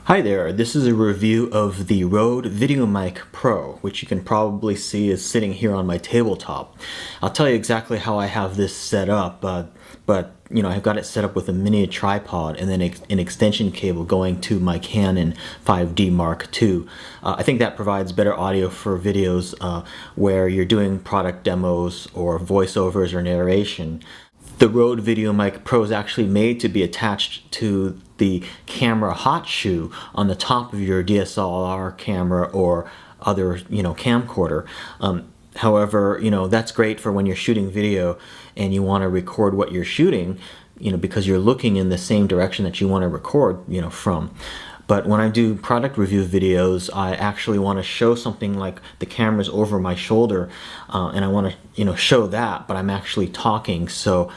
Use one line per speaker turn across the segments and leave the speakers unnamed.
Hi there, this is a review of the Rode VideoMic Pro, which you can probably see is sitting here on my tabletop. I'll tell you exactly how I have this set up, but I've got it set up with a mini tripod and then an extension cable going to my Canon 5D Mark II. I think that provides better audio for videos where you're doing product demos or voiceovers or narration. The Rode VideoMic Pro is actually made to be attached to the camera hot shoe on the top of your DSLR camera or other camcorder. However, that's great for when you're shooting video and you want to record what you're shooting, because you're looking in the same direction that you want to record, from. But when I do product review videos, I actually want to show something like the camera's over my shoulder, and I want to, show that, but I'm actually talking. So,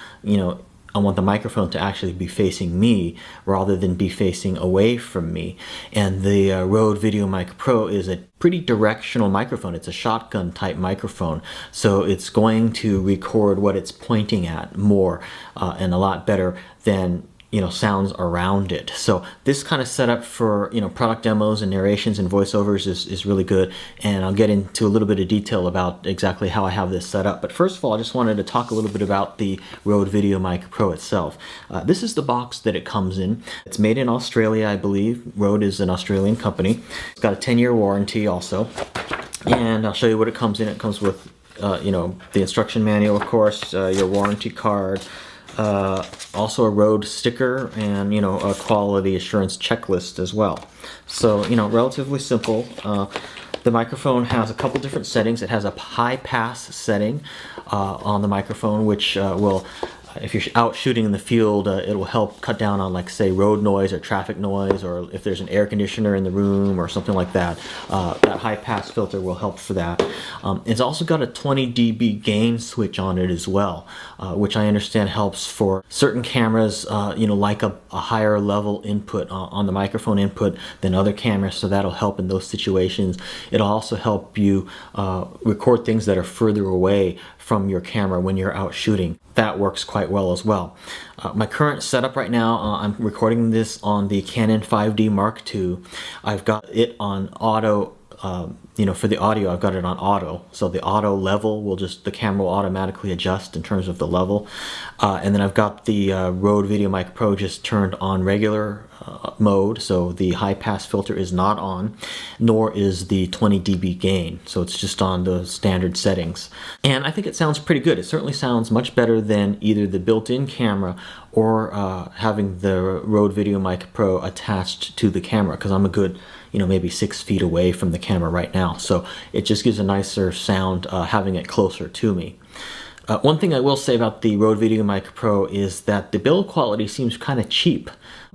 I want the microphone to actually be facing me rather than be facing away from me. And the Rode VideoMic Pro is a pretty directional microphone. It's a shotgun type microphone. So it's going to record what it's pointing at more and a lot better than sounds around it. So this kind of setup for product demos and narrations and voiceovers is really good, and I'll get into a little bit of detail about exactly how I have this set up. But first of all, I just wanted to talk a little bit about the Rode VideoMic Pro itself. This is the box that it comes in. It's made in Australia, I believe. Rode is an Australian company. It's got a 10-year warranty also, and I'll show you what it comes in. It comes with the instruction manual, of course, your warranty card, also a Rode sticker, and a quality assurance checklist as well. So relatively simple. The microphone has a couple different settings. It has a high pass setting on the microphone, which will, if you're out shooting in the field, it will help cut down on, like, say, road noise or traffic noise, or if there's an air conditioner in the room or something like that. That high pass filter will help for that. It's also got a 20 dB gain switch on it as well, which I understand helps for certain cameras, like a higher level input on the microphone input than other cameras, so that'll help in those situations. It'll also help you record things that are further away from your camera when you're out shooting. That works quite well as well. My current setup right now, I'm recording this on the Canon 5D Mark II. I've got it on auto. For the audio, I've got it on auto. So the auto level the camera will automatically adjust in terms of the level. And then I've got the Rode VideoMic Pro just turned on regular mode. So the high pass filter is not on, nor is the 20 dB gain. So it's just on the standard settings. And I think it sounds pretty good. It certainly sounds much better than either the built-in camera or having the Rode VideoMic Pro attached to the camera, because I'm a good maybe 6 feet away from the camera right now. So it just gives a nicer sound having it closer to me. One thing I will say about the Rode VideoMic Pro is that the build quality seems kind of cheap,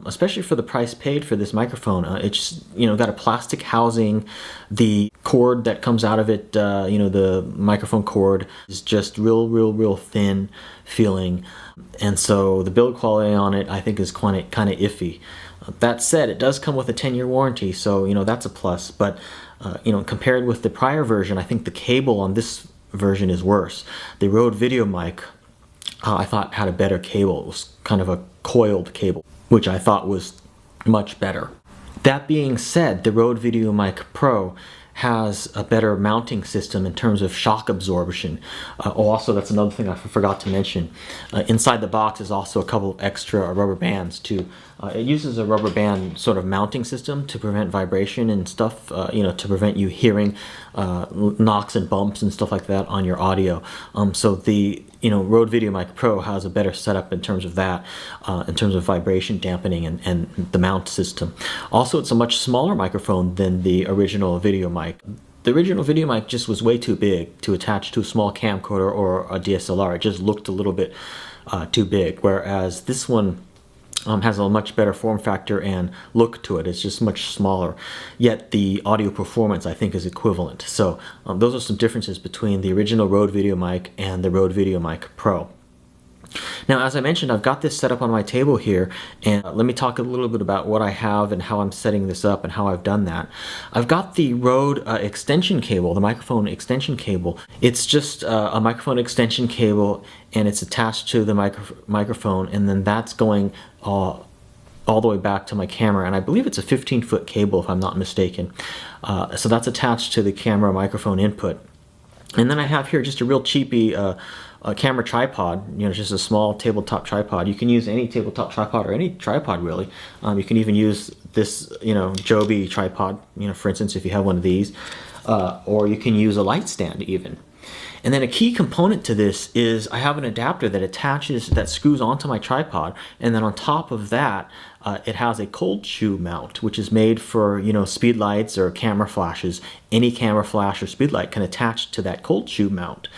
especially for the price paid for this microphone. It's got a plastic housing. The cord that comes out of it, the microphone cord, is just real thin feeling, and so the build quality on it, I think, is kind of iffy. That said, it does come with a 10-year warranty, so that's a plus. But compared with the prior version, I think the cable on this version is worse. The Rode VideoMic, I thought, had a better cable. It was kind of a coiled cable, which I thought was much better. That being said, the Rode VideoMic Pro has a better mounting system in terms of shock absorption. Also, that's another thing I forgot to mention. Inside the box is also a couple of extra rubber bands too. It uses a rubber band sort of mounting system to prevent vibration and stuff, to prevent you hearing knocks and bumps and stuff like that on your audio. So the Rode VideoMic Pro has a better setup in terms of that, in terms of vibration dampening and the mount system. Also, it's a much smaller microphone than the original VideoMic. The original VideoMic just was way too big to attach to a small camcorder or a DSLR. It just looked a little bit too big, whereas this one has a much better form factor and look to it. It's just much smaller, yet the audio performance, I think, is equivalent. So those are some differences between the original Rode VideoMic and the Rode VideoMic Pro. Now, as I mentioned, I've got this set up on my table here, and let me talk a little bit about what I have and how I'm setting this up and how I've done that. I've got the Rode extension cable, the microphone extension cable. It's just a microphone extension cable, and it's attached to the microphone, and then that's going all the way back to my camera, and I believe it's a 15-foot cable if I'm not mistaken. So that's attached to the camera microphone input. And then I have here just a real cheapy a camera tripod, just a small tabletop tripod. You can use any tabletop tripod or any tripod really. You can even use this, Joby tripod, for instance, if you have one of these, or you can use a light stand even. And then a key component to this is I have an adapter that screws onto my tripod, and then on top of that, it has a cold shoe mount, which is made for, speed lights or camera flashes. Any camera flash or speed light can attach to that cold shoe mount.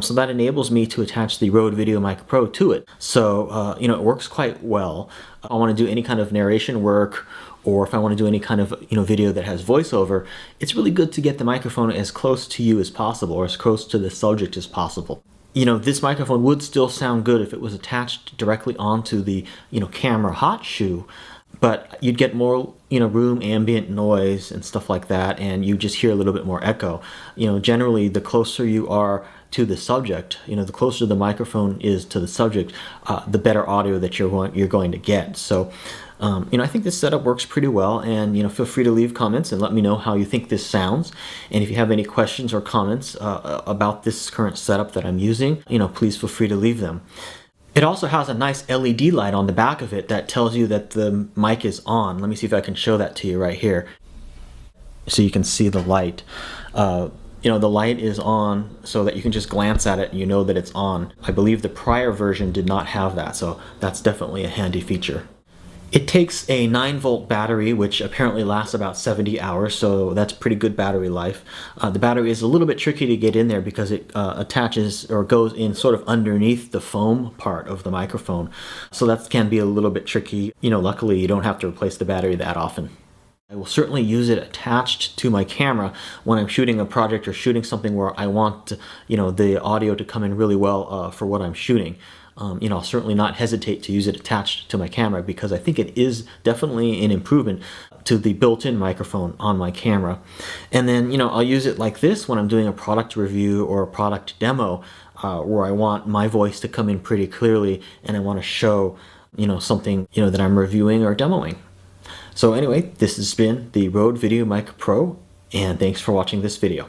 So that enables me to attach the Rode VideoMic Pro to it. So, it works quite well. I want to do any kind of narration work, or if I want to do any kind of video that has voiceover, it's really good to get the microphone as close to you as possible, or as close to the subject as possible. This microphone would still sound good if it was attached directly onto the camera hot shoe, but you'd get more room ambient noise and stuff like that, and you just hear a little bit more echo. Generally the closer you are to the subject, the closer the microphone is to the subject, the better audio that you're going to get. So I think this setup works pretty well, and feel free to leave comments and let me know how you think this sounds. And if you have any questions or comments about this current setup that I'm using, please feel free to leave them. It also has a nice LED light on the back of it that tells you that the mic is on. Let me see if I can show that to you right here, so you can see the light. The light is on so that you can just glance at it and you know that it's on. I believe the prior version did not have that, so that's definitely a handy feature. It takes a 9-volt battery, which apparently lasts about 70 hours, so that's pretty good battery life. The battery is a little bit tricky to get in there because it attaches or goes in sort of underneath the foam part of the microphone, so that can be a little bit tricky. Luckily you don't have to replace the battery that often. I will certainly use it attached to my camera when I'm shooting a project or shooting something where I want, the audio to come in really well for what I'm shooting. I'll certainly not hesitate to use it attached to my camera, because I think it is definitely an improvement to the built-in microphone on my camera. And then, I'll use it like this when I'm doing a product review or a product demo, where I want my voice to come in pretty clearly and I want to show, something, that I'm reviewing or demoing. So anyway, this has been the Rode VideoMic Pro, and thanks for watching this video.